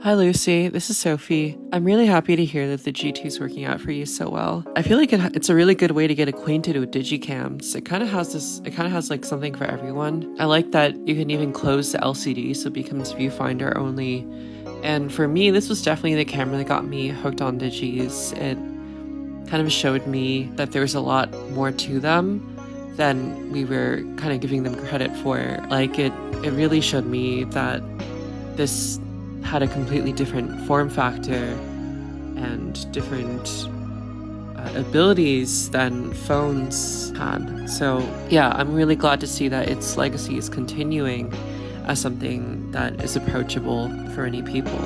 Hi Lucy, this is Sophie. I'm really happy to hear that the G2 is working out for you so well. I feel like it's a really good way to get acquainted with Digicams. It kind of has like something for everyone. I like that you can even close the LCD so it becomes viewfinder only. And for me, this was definitely the camera that got me hooked on Digis. It kind of showed me that there's a lot more to them than we were kind of giving them credit for. Like it really showed me that this had a completely different form factor and different abilities than phones had. So yeah, I'm really glad to see that its legacy is continuing as something that is approachable for many people.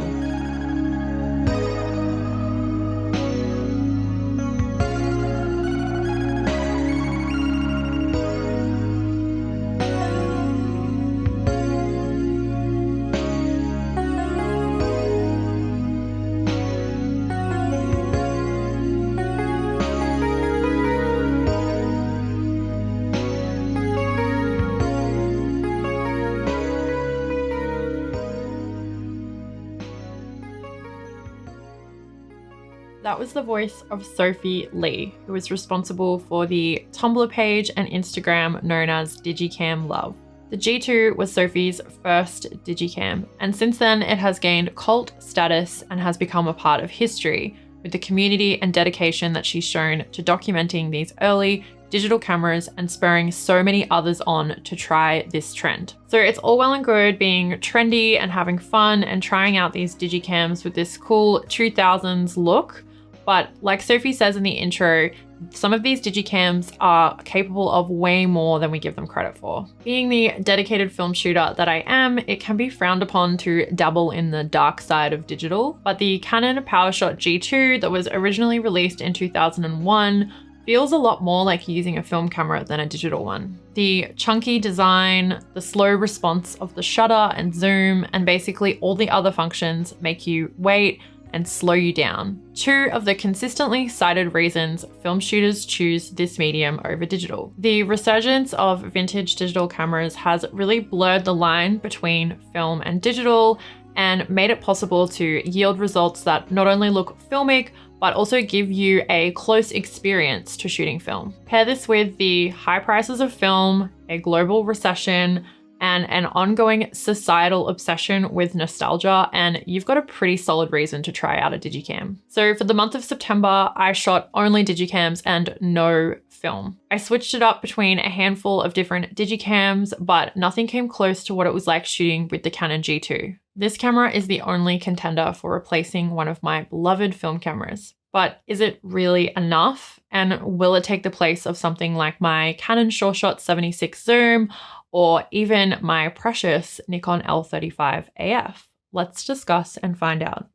That was the voice of Sophie Lee, who was responsible for the Tumblr page and Instagram known as Digicam Love. The G2 was Sophie's first Digicam, and since then it has gained cult status and has become a part of history with the community and dedication that she's shown to documenting these early digital cameras and spurring so many others on to try this trend. So it's all well and good being trendy and having fun and trying out these Digicams with this cool 2000s look. But like Sophie says in the intro, some of these Digicams are capable of way more than we give them credit for. Being the dedicated film shooter that I am, it can be frowned upon to dabble in the dark side of digital, but the Canon PowerShot G2 that was originally released in 2001 feels a lot more like using a film camera than a digital one. The chunky design, the slow response of the shutter and zoom, and basically all the other functions make you wait and slow you down. Two of the consistently cited reasons film shooters choose this medium over digital. The resurgence of vintage digital cameras has really blurred the line between film and digital and made it possible to yield results that not only look filmic, but also give you a close experience to shooting film. Pair this with the high prices of film, a global recession, and an ongoing societal obsession with nostalgia, and you've got a pretty solid reason to try out a Digicam. So for the month of September, I shot only Digicams and no film. I switched it up between a handful of different Digicams, but nothing came close to what it was like shooting with the Canon G2. This camera is the only contender for replacing one of my beloved film cameras. But is it really enough? And will it take the place of something like my Canon SureShot 76 zoom or even my precious Nikon L35 AF? Let's discuss and find out.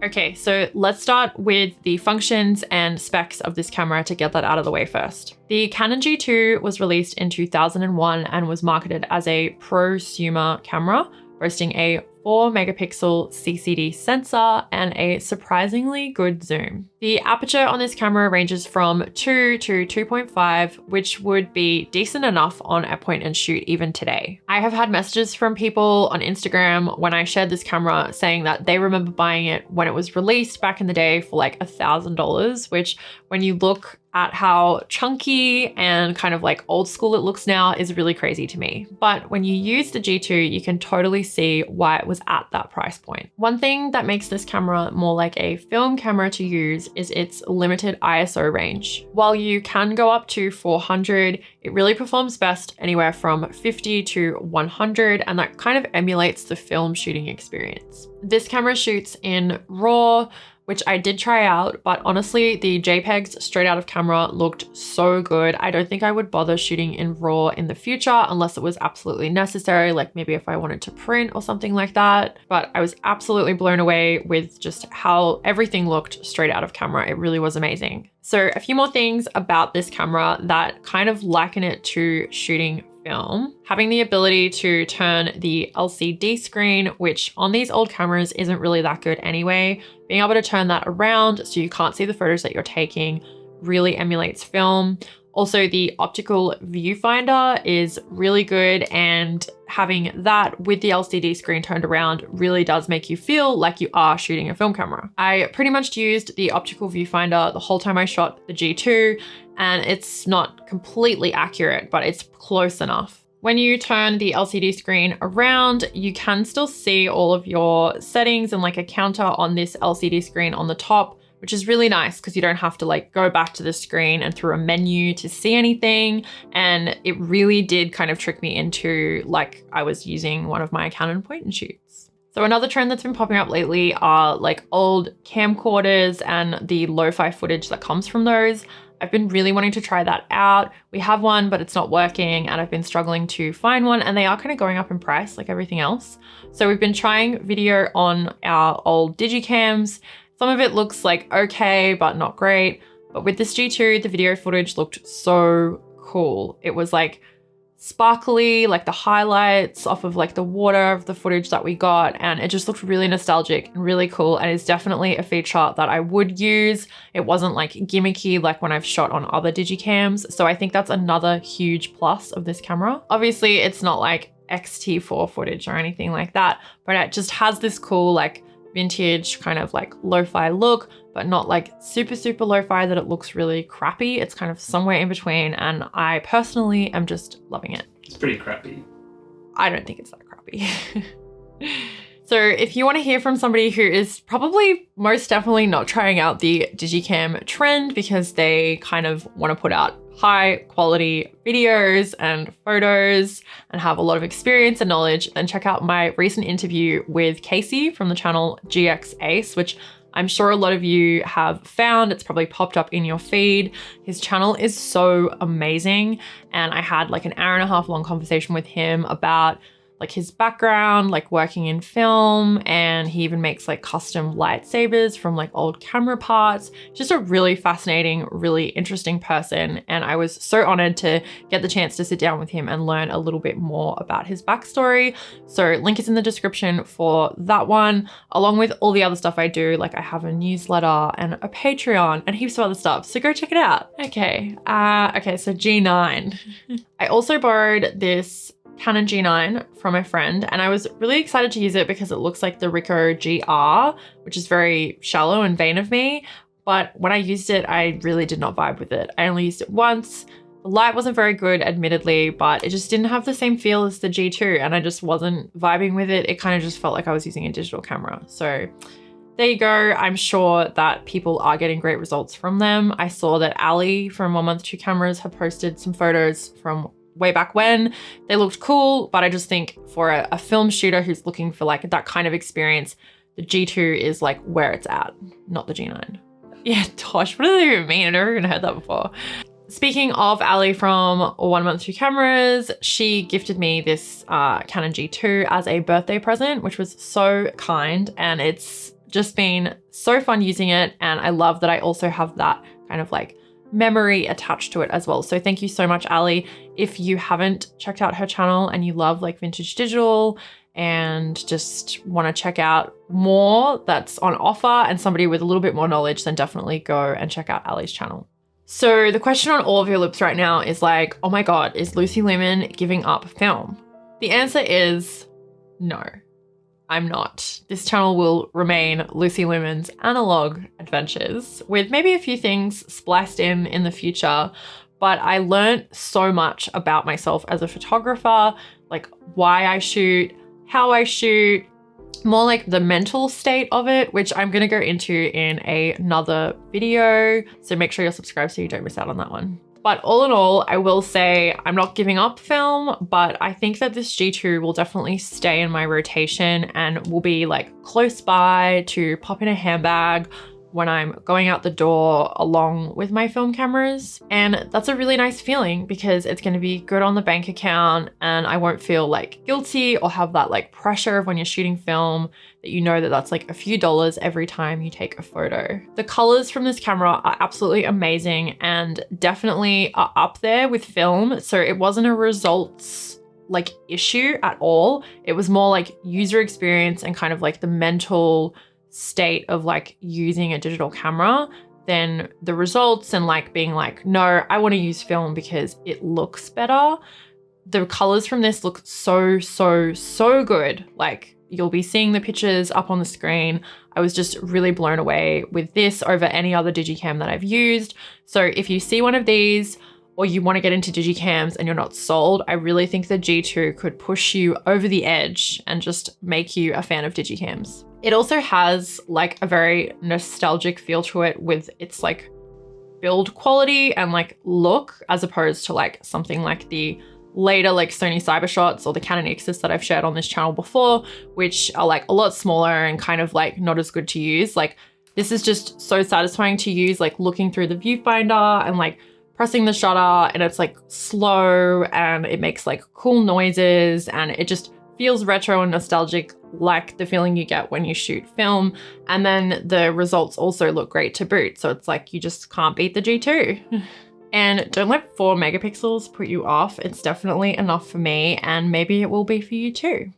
Okay, so let's start with the functions and specs of this camera to get that out of the way first. The Canon G2 was released in 2001 and was marketed as a prosumer camera, boasting a 4 megapixel CCD sensor and a surprisingly good zoom. The aperture on this camera ranges from 2 to 2.5, which would be decent enough on a point and shoot even today. I have had messages from people on Instagram when I shared this camera saying that they remember buying it when it was released back in the day for like $1,000, which when you look at how chunky and kind of like old school it looks now is really crazy to me. But when you use the G2, you can totally see why it was at that price point. One thing that makes this camera more like a film camera to use is its limited ISO range. While you can go up to 400, it really performs best anywhere from 50 to 100, and that kind of emulates the film shooting experience. This camera shoots in RAW, which I did try out, but honestly, the JPEGs straight out of camera looked so good. I don't think I would bother shooting in RAW in the future unless it was absolutely necessary, like maybe if I wanted to print or something like that. But I was absolutely blown away with just how everything looked straight out of camera. It really was amazing. So a few more things about this camera that kind of liken it to shooting film. Having the ability to turn the LCD screen, which on these old cameras isn't really that good anyway, being able to turn that around so you can't see the photos that you're taking really emulates film. Also, the optical viewfinder is really good, and having that with the LCD screen turned around really does make you feel like you are shooting a film camera. I pretty much used the optical viewfinder the whole time I shot the G2, and it's not completely accurate, but it's close enough. When you turn the LCD screen around, you can still see all of your settings and like a counter on this LCD screen on the top, which is really nice because you don't have to like go back to the screen and through a menu to see anything. And it really did kind of trick me into like I was using one of my Canon point and shoots. So another trend that's been popping up lately are like old camcorders and the lo-fi footage that comes from those. I've been really wanting to try that out. We have one, but it's not working, and I've been struggling to find one, and they are kind of going up in price like everything else. So we've been trying video on our old Digicams. Some of it looks like okay, but not great. But with this G2, the video footage looked so cool. It was like sparkly, like the highlights off of like the water of the footage that we got, and it just looked really nostalgic and really cool, and is definitely a feature that I would use. It wasn't like gimmicky like when I've shot on other Digicams, so I think that's another huge plus of this camera. Obviously, it's not like X-T4 footage or anything like that, but it just has this cool like vintage kind of like lo-fi look, but not like super lo-fi that it looks really crappy. It's kind of somewhere in between, and I personally am just loving it. It's pretty crappy. I don't think it's that crappy. So if you want to hear from somebody who is probably most definitely not trying out the Digicam trend because they kind of want to put out high quality videos and photos and have a lot of experience and knowledge, then check out my recent interview with Casey from the channel GX Ace, which I'm sure a lot of you have found. It's probably popped up in your feed. His channel is so amazing, and I had like an hour-and-a-half long conversation with him about like his background, like working in film, and he even makes like custom lightsabers from like old camera parts. Just a really fascinating, really interesting person, and I was so honored to get the chance to sit down with him and learn a little bit more about his backstory. So link is in the description for that one, along with all the other stuff I do. Like I have a newsletter and a Patreon and heaps of other stuff, so go check it out. Okay, so G9. I also borrowed this Canon G9 from a friend, and I was really excited to use it because it looks like the Ricoh GR, which is very shallow and vain of me. But when I used it, I really did not vibe with it. I only used it once. The light wasn't very good, admittedly, but it just didn't have the same feel as the G2, and I just wasn't vibing with it. It kind of just felt like I was using a digital camera. So there you go. I'm sure that people are getting great results from them. I saw that Ali from 1 Month 2 Cameras had posted some photos from way back when. They looked cool, but I just think for a film shooter who's looking for like that kind of experience, the G2 is like where it's at, not the G9. Yeah, Tosh, what does that even mean? I've never even heard that before. Speaking of Ali from 1 Month 2 Cameras, she gifted me this Canon G2 as a birthday present, which was so kind, and it's just been so fun using it, and I love that I also have that kind of like memory attached to it as well. So thank you so much, Ali. If you haven't checked out her channel and you love like vintage digital and just want to check out more that's on offer and somebody with a little bit more knowledge, then definitely go and check out Ali's channel. So the question on all of your lips right now is like, oh my God, is Lucy Lumen giving up film? The answer is no, I'm not. This channel will remain Lucy Lumen's analog adventures with maybe a few things spliced in the future. But I learned so much about myself as a photographer, like why I shoot, how I shoot, more like the mental state of it, which I'm gonna go into in another video. So make sure you're subscribed so you don't miss out on that one. But all in all, I will say I'm not giving up film, but I think that this G2 will definitely stay in my rotation and will be like close by to pop in a handbag when I'm going out the door along with my film cameras. And that's a really nice feeling because it's going to be good on the bank account and I won't feel like guilty or have that like pressure of when you're shooting film that you know that that's like a few dollars every time you take a photo. The colors from this camera are absolutely amazing and definitely are up there with film. So it wasn't a results like issue at all. It was more like user experience and kind of like the mental state of like using a digital camera than the results and like being like, no, I want to use film because it looks better. The colors from this look so good. Like you'll be seeing the pictures up on the screen. I was just really blown away with this over any other Digicam that I've used. So if you see one of these or you want to get into Digicams and you're not sold, I really think the G2 could push you over the edge and just make you a fan of Digicams. It also has like a very nostalgic feel to it with its like build quality and like look, as opposed to like something like the later like Sony Cybershots or the Canon X's that I've shared on this channel before, which are like a lot smaller and kind of like not as good to use. Like this is just so satisfying to use, like looking through the viewfinder and like pressing the shutter, and it's like slow and it makes like cool noises and it just feels retro and nostalgic, like the feeling you get when you shoot film. And then the results also look great to boot. So it's like you just can't beat the G2. And don't let 4 megapixels put you off. It's definitely enough for me and maybe it will be for you too.